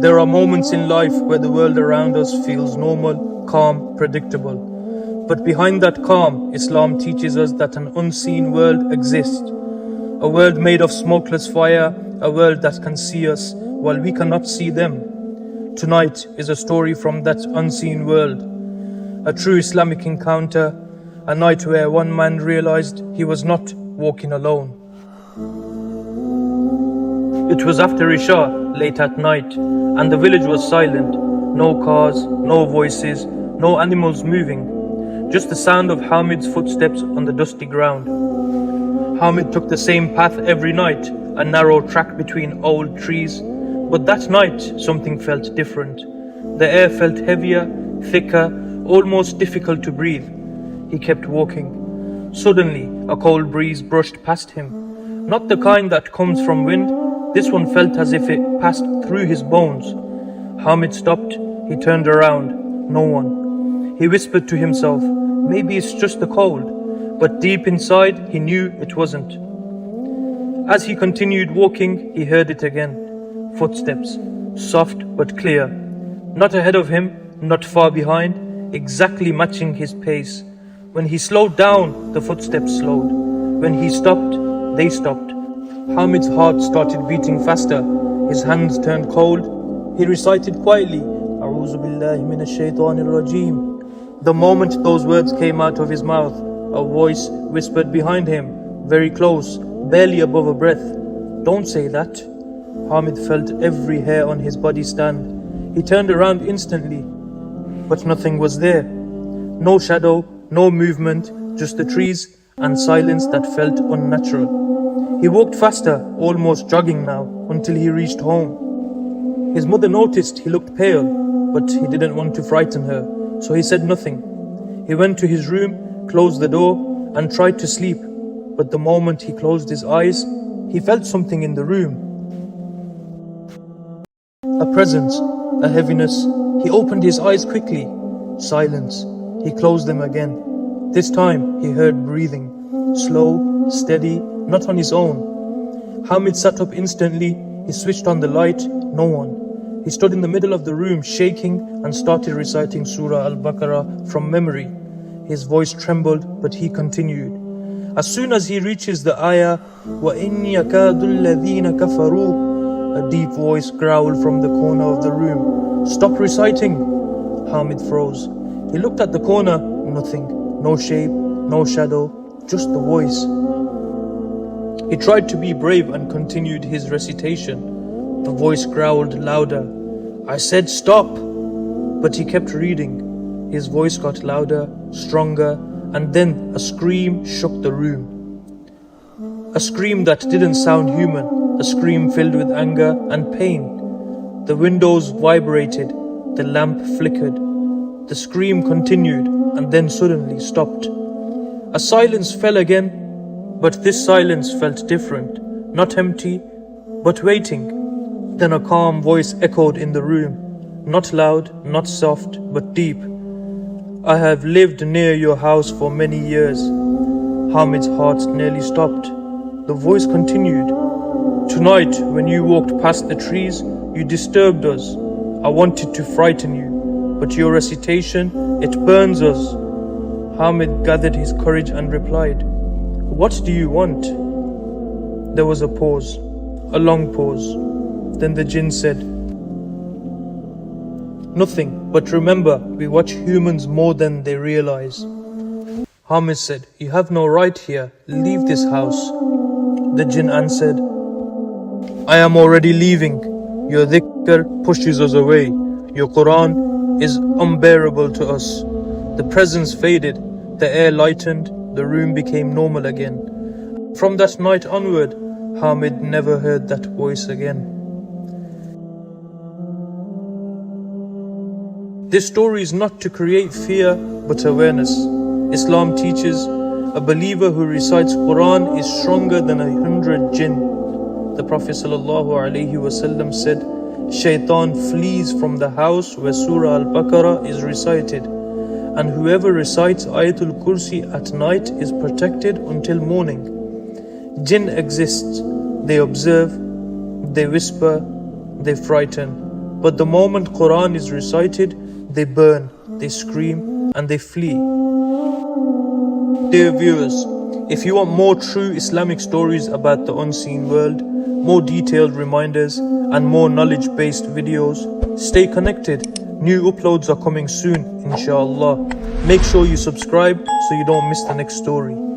There are moments in life where the world around us feels normal, calm, predictable. But behind that calm, Islam teaches us that an unseen world exists. A world made of smokeless fire, a world that can see us while we cannot see them. Tonight is a story from that unseen world. A true Islamic encounter, a night where one man realized he was not walking alone. It was after Isha, late at night, and the village was silent. No cars, no voices, no animals moving. Just the sound of Hamid's footsteps on the dusty ground. Hamid took the same path every night, a narrow track between old trees. But that night, something felt different. The air felt heavier, thicker, almost difficult to breathe. He kept walking. Suddenly, a cold breeze brushed past him. Not the kind that comes from wind. This one felt as if it passed through his bones. Hamid stopped. He turned around. No one. He whispered to himself, maybe it's just the cold. But deep inside, he knew it wasn't. As he continued walking, he heard it again. Footsteps, soft but clear. Not ahead of him, not far behind, exactly matching his pace. When he slowed down, the footsteps slowed. When he stopped, they stopped. Hamid's heart started beating faster. His hands turned cold. He recited quietly, "A'udhu billahi minash shaitanir rajeem." The moment those words came out of his mouth, a voice whispered behind him, very close, barely above a breath, "Don't say that." Hamid felt every hair on his body stand. He turned around instantly, but nothing was there. No shadow, no movement, just the trees and silence that felt unnatural. He walked faster, almost jogging now, until he reached home. His mother noticed he looked pale, but he didn't want to frighten her, so he said nothing. He went to his room, closed the door, and tried to sleep. But the moment he closed his eyes, he felt something in the room. A presence, a heaviness. He opened his eyes quickly. Silence. He closed them again. This time he heard breathing. Slow, steady, not on his own. Hamid sat up instantly. He switched on the light. No one. He stood in the middle of the room, shaking, and started reciting Surah Al-Baqarah from memory. His voice trembled, but he continued. As soon as he reaches the ayah, وَإِنْ يَكَادُ الَّذِينَ كَفَرُوا, a deep voice growled from the corner of the room. Stop reciting. Hamid froze. He looked at the corner. Nothing. No shape, no shadow, just the voice. He tried to be brave and continued his recitation. The voice growled louder. I said stop! But he kept reading. His voice got louder, stronger, and then a scream shook the room. A scream that didn't sound human, a scream filled with anger and pain. The windows vibrated, the lamp flickered. The scream continued and then suddenly stopped. A silence fell again, but this silence felt different, not empty, but waiting. Then a calm voice echoed in the room, not loud, not soft, but deep. I have lived near your house for many years. Hamid's heart nearly stopped. The voice continued. Tonight, when you walked past the trees, you disturbed us. I wanted to frighten you, but your recitation, it burns us. Hamid gathered his courage and replied, What do you want? There was a pause, a long pause. Then the Jinn said, Nothing, but remember, we watch humans more than they realize. Hamid said, You have no right here, leave this house. The Jinn answered, I am already leaving. Your dhikr pushes us away. Your Quran is unbearable to us. The presence faded, the air lightened, the room became normal again. From that night onward, Hamid never heard that voice again. This story is not to create fear, but awareness. Islam teaches a believer who recites Quran is stronger than 100 jinn. The Prophet ﷺ said, Shaitan flees from the house where Surah Al-Baqarah is recited, and whoever recites Ayatul Kursi at night is protected until morning. Jinn exists. They observe, they whisper, they frighten, But the moment Quran is recited, they burn, they scream, and they flee. Dear viewers, if you want more true Islamic stories about the unseen world, more detailed reminders, and more knowledge-based videos, stay connected. New uploads are coming soon, inshallah. Make sure you subscribe so you don't miss the next story.